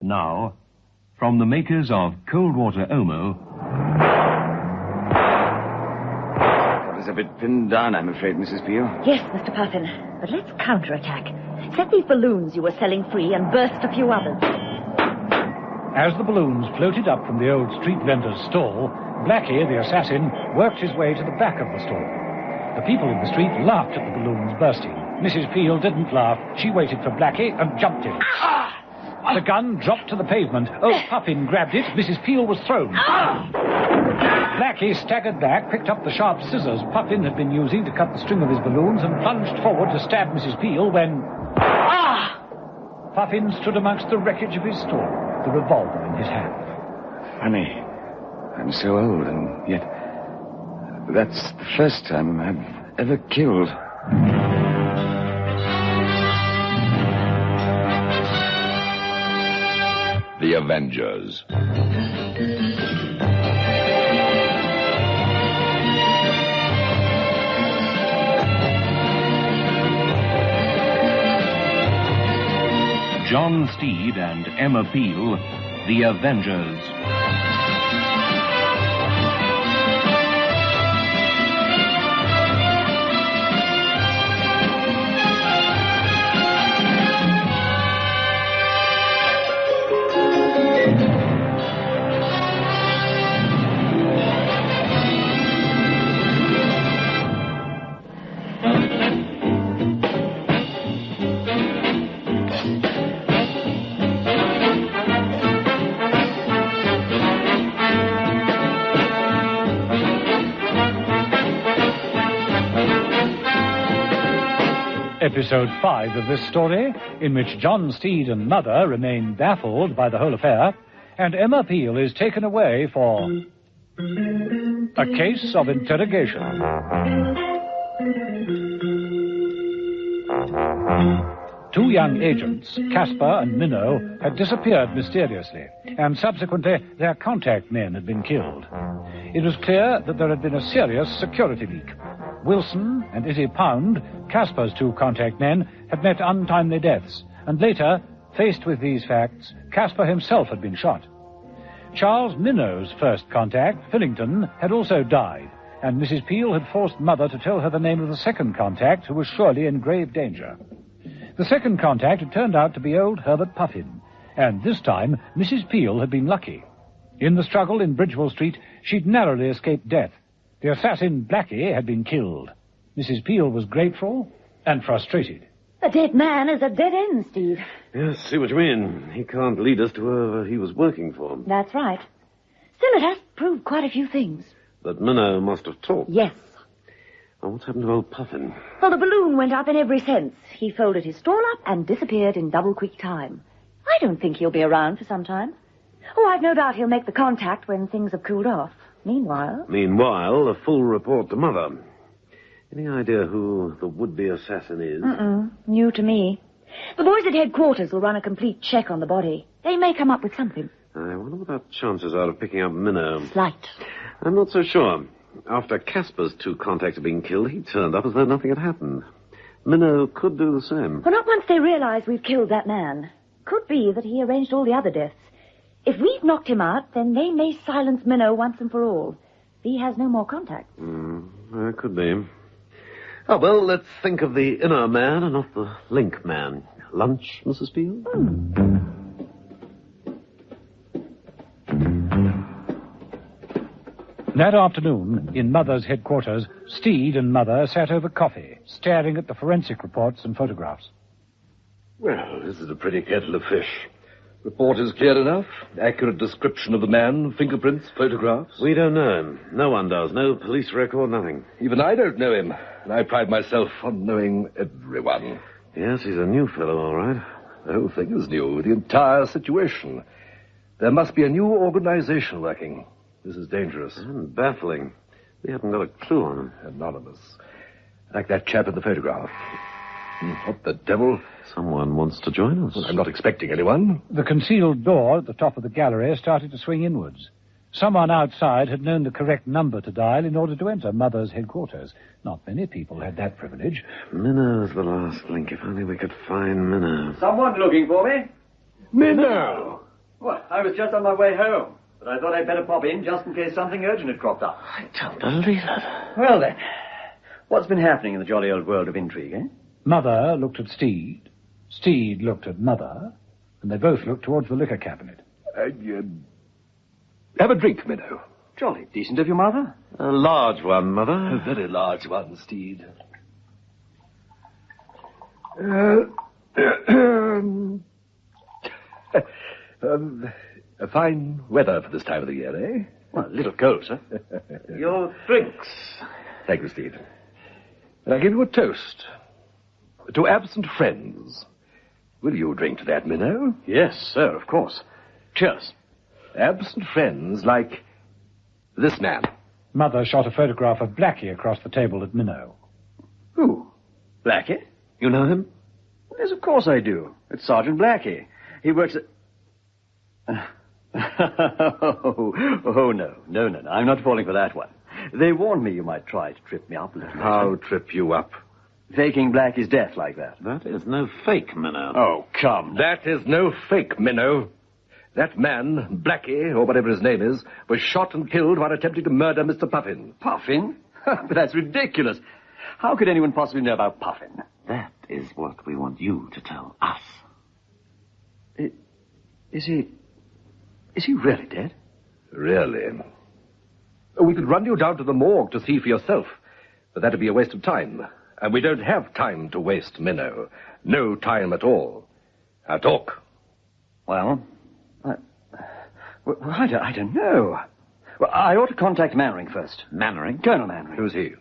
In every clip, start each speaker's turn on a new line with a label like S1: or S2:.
S1: Now, from the makers of Cold Water Omo...
S2: Got us a bit pinned down, I'm afraid, Mrs. Peel.
S3: Yes, Mr. Puffin, but let's counterattack. Set these balloons you were selling free and burst a few others.
S4: As the balloons floated up from the old street vendor's stall, Blackie, the assassin, worked his way to the back of the stall. The people in the street laughed at the balloons bursting. Mrs. Peel didn't laugh. She waited for Blackie and jumped him. The gun dropped to the pavement. Old Puffin grabbed it. Mrs. Peel was thrown. Blackie staggered back, picked up the sharp scissors Puffin had been using to cut the string of his balloons, and plunged forward to stab Mrs. Peel when... Puffin stood amongst the wreckage of his stall, the revolver in his hand.
S2: Funny. I'm so old, and yet... that's the first time I've ever killed.
S5: The Avengers.
S1: John Steed and Emma Peel, The Avengers.
S4: Episode 5 of this story, in which John Steed and Mother remain baffled by the whole affair, and Emma Peel is taken away for a case of interrogation. Two young agents, Casper and Minnow, had disappeared mysteriously, and subsequently their contact men had been killed. It was clear that there had been a serious security leak. Wilson and Izzy Pound, Casper's two contact men, had met untimely deaths, and later, faced with these facts, Casper himself had been shot. Charles Minnow's first contact, Fillington, had also died, and Mrs. Peel had forced Mother to tell her the name of the second contact, who was surely in grave danger. The second contact had turned out to be old Herbert Puffin, and this time Mrs. Peel had been lucky. In the struggle in Bridgewell Street, she'd narrowly escaped death. The assassin, Blackie, had been killed. Mrs. Peel was grateful and frustrated.
S3: A dead man is a dead end, Steve.
S6: Yes, see what you mean. He can't lead us to whoever he was working for.
S3: That's right. Still, it has proved quite a few things.
S6: But Minnow must have talked.
S3: Yes.
S6: Well, what's happened to old Puffin?
S3: Well, the balloon went up in every sense. He folded his stall up and disappeared in double-quick time. I don't think he'll be around for some time. Oh, I've no doubt he'll make the contact when things have cooled off. Meanwhile,
S6: a full report to Mother. Any idea who the would-be assassin is?
S3: New to me. The boys at headquarters will run a complete check on the body. They may come up with something.
S6: I wonder what our chances are of picking up Minnow.
S3: Slight.
S6: I'm not so sure. After Casper's two contacts had been killed, he turned up as though nothing had happened. Minnow could do the same.
S3: Well, not once they realize we've killed that man. Could be that he arranged all the other deaths. If we've knocked him out, then they may silence Minnow once and for all. He has no more contact.
S6: Could be. Oh, well, let's think of the inner man and not the link man. Lunch, Mrs. Peel?
S4: That afternoon, in Mother's headquarters, Steed and Mother sat over coffee, staring at the forensic reports and photographs.
S7: Well, this is a pretty kettle of fish. Report is clear enough. Accurate description of the man, fingerprints, photographs.
S6: We don't know him. No one does. No police record, nothing.
S7: Even I don't know him, and I pride myself on knowing everyone.
S6: Yes, he's a new fellow, all right.
S7: The whole thing is new, the entire situation. There must be a new organization working. This is dangerous.
S6: And baffling. We haven't got a clue on him.
S7: Anonymous. Like that chap in the photograph. What the devil?
S6: Someone wants to join us.
S7: Well, I'm not expecting anyone.
S4: The concealed door at the top of the gallery started to swing inwards. Someone outside had known the correct number to dial in order to enter Mother's headquarters. Not many people had that privilege.
S6: Minnow's the last link. If only we could find Minnow.
S8: Someone looking for me?
S7: Minnow!
S8: Well, I was just on my way home, but I thought I'd better pop in just in case something urgent had cropped up.
S6: I don't believe it.
S8: Well, then, what's been happening in the jolly old world of intrigue, eh?
S4: Mother looked at Steed. Steed looked at Mother. And they both looked towards the liquor cabinet.
S7: Have a drink, Minnow.
S8: Jolly decent of your mother.
S6: A large one, Mother.
S7: A very large one, Steed. Fine weather for this time of the year, eh?
S8: Well, a little cold, sir.
S6: Your drinks.
S7: Thank you, Steed. And I give you a toast. To absent friends. Will you drink to that, Minnow?
S8: Yes, sir, of course. Cheers.
S7: Absent friends like this man.
S4: Mother shot a photograph of Blackie across the table at Minnow.
S8: Who? Blackie?
S6: You know him?
S8: Yes, of course I do. It's Sergeant Blackie. He works at... Oh, no. I'm not falling for that one. They warned me you might try to trip me up a little.
S6: How trip you up?
S8: Faking Blackie's death like that.
S6: That is no fake, Minnow.
S8: Oh, come.
S7: That is no fake, Minnow. That man, Blackie, or whatever his name is, was shot and killed while attempting to murder Mr. Puffin.
S8: Puffin? But that's ridiculous. How could anyone possibly know about Puffin?
S6: That is what we want you to tell us.
S8: Is he really dead?
S7: Really? We could run you down to the morgue to see for yourself, but that'd be a waste of time. And we don't have time to waste, Minnow. No time at all. Now talk.
S8: Well, I don't know. Well, I ought to contact Mannering first.
S6: Mannering?
S8: Colonel Mannering.
S7: Who's he?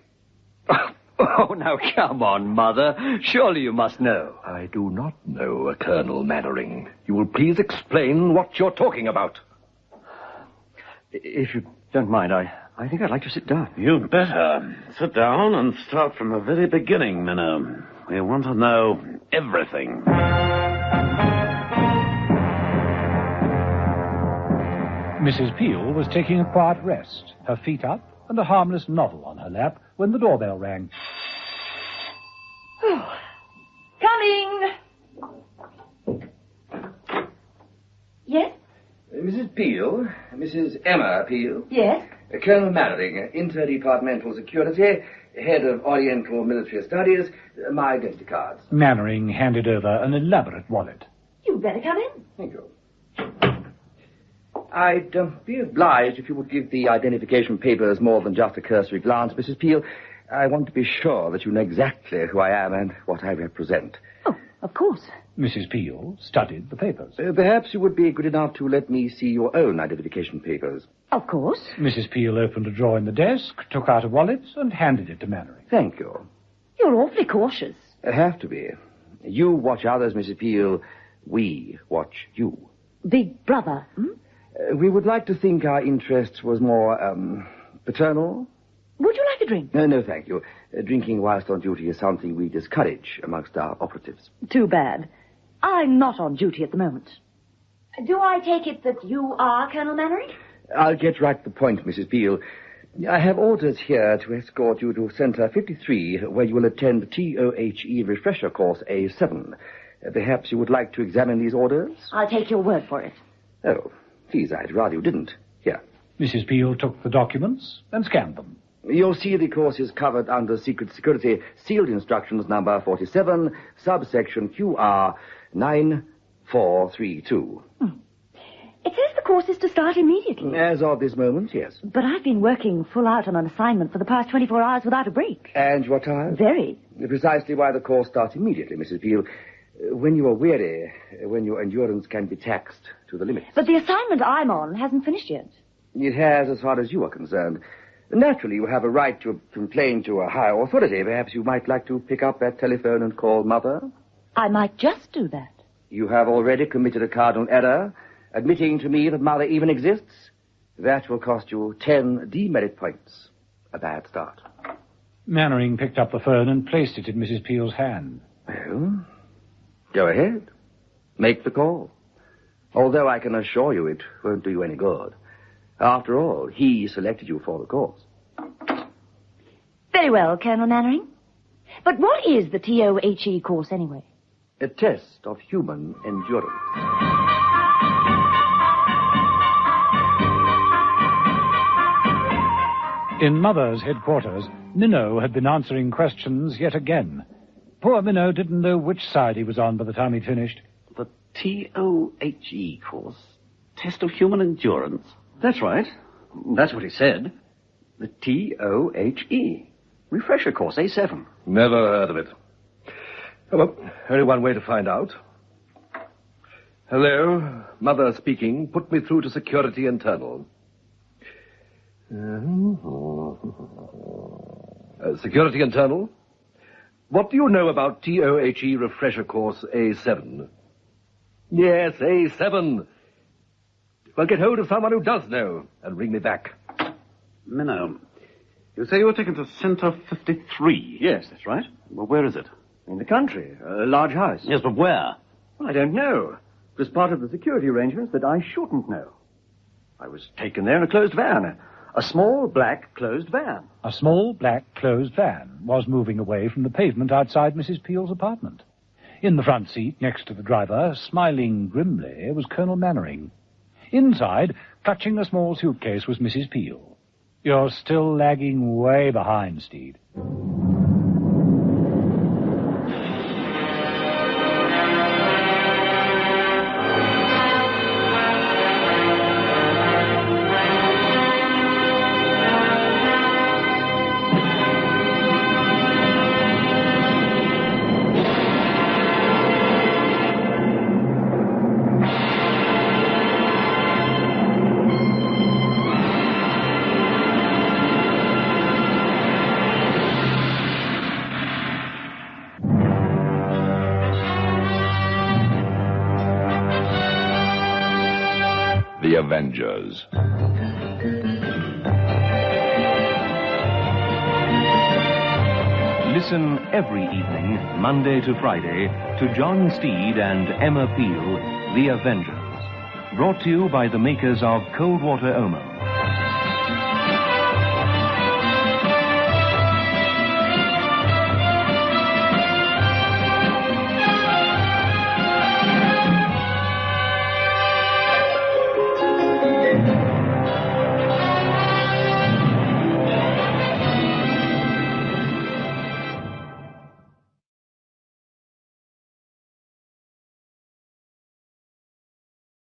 S8: Oh, now, come on, Mother. Surely you must know.
S7: I do not know a Colonel Mannering. You will please explain what you're talking about.
S8: If you don't mind, I think I'd like to sit down.
S6: You'd better. Sit down and start from the very beginning, Minnow. We want to know everything.
S4: Mrs. Peel was taking a quiet rest, her feet up and a harmless novel on her lap, when the doorbell rang.
S3: Coming! Yes?
S9: Mrs. Peel, Mrs. Emma Peel.
S3: Yes?
S9: Colonel Mannering, Interdepartmental Security, Head of Oriental Military Studies, my identity cards.
S4: Mannering handed over an elaborate wallet.
S3: You'd better come in.
S9: Thank you. I'd be obliged if you would give the identification papers more than just a cursory glance, Mrs. Peel. I want to be sure that you know exactly who I am and what I represent.
S3: Oh, of course.
S4: Mrs. Peel studied the papers.
S9: Perhaps you would be good enough to let me see your own identification papers.
S3: Of course.
S4: Mrs. Peel opened a drawer in the desk, took out a wallet, and handed it to Mannering.
S9: Thank you.
S3: You're awfully cautious.
S9: I have to be. You watch others, Mrs. Peel. We watch you.
S3: Big brother,
S9: We would like to think our interest was more, paternal.
S3: Would you like a drink?
S9: No, thank you. Drinking whilst on duty is something we discourage amongst our operatives.
S3: Too bad. I'm not on duty at the moment. Do I take it that you are Colonel Mannering?
S9: I'll get right to the point, Mrs. Peel. I have orders here to escort you to Centre 53, where you will attend the TOHE refresher course A7. Perhaps you would like to examine these orders?
S3: I'll take your word for it.
S9: Oh, please, I'd rather you didn't. Here.
S4: Mrs. Peel took the documents and scanned them.
S9: You'll see the course is covered under Secret Security Sealed Instructions number 47, subsection QR 9432.
S3: It says the course is to start immediately.
S9: As of this moment, yes.
S3: But I've been working full out on an assignment for the past 24 hours without a break.
S9: And you are tired?
S3: Very.
S9: Precisely why the course starts immediately, Mrs. Peel. When you are weary, when your endurance can be taxed to the limit.
S3: But the assignment I'm on hasn't finished yet.
S9: It has, as far as you are concerned. Naturally, you have a right to complain to a higher authority. Perhaps you might like to pick up that telephone and call Mother?
S3: I might just do that.
S9: You have already committed a cardinal error, admitting to me that Mother even exists. That will cost you 10 demerit points. A bad start.
S4: Mannering picked up the phone and placed it in Mrs. Peel's hand.
S9: Well, go ahead. Make the call. Although I can assure you it won't do you any good. After all, he selected you for the course.
S3: Very well, Colonel Mannering. But what is the TOHE course, anyway?
S9: A test of human endurance.
S4: In Mother's headquarters, Minnow had been answering questions yet again. Poor Minnow didn't know which side he was on by the time he'd finished.
S6: The TOHE course? Test of Human Endurance?
S8: That's right. That's what he said. The TOHE. Refresher course, A7.
S7: Never heard of it. Oh, well, only one way to find out. Hello, Mother speaking. Put me through to Security Internal. Security Internal? What do you know about TOHE Refresher Course A7? Yes, A7. Well, get hold of someone who does know and ring me back.
S6: Minnow, you say you were taken to Center 53?
S8: Yes, that's right.
S6: Well, where is it?
S8: In the country. A large house.
S6: Yes, but where?
S8: Well, I don't know. It was part of the security arrangements that I shouldn't know. I was taken there in a closed van. A small, black, closed van.
S4: A small, black, closed van was moving away from the pavement outside Mrs. Peel's apartment. In the front seat, next to the driver, smiling grimly, was Colonel Mannering. Inside, clutching a small suitcase, was Mrs. Peel. You're still lagging way behind, Steed.
S5: The Avengers.
S1: Listen every evening, Monday to Friday, to John Steed and Emma Peel, The Avengers. Brought to you by the makers of Cold Water Omo.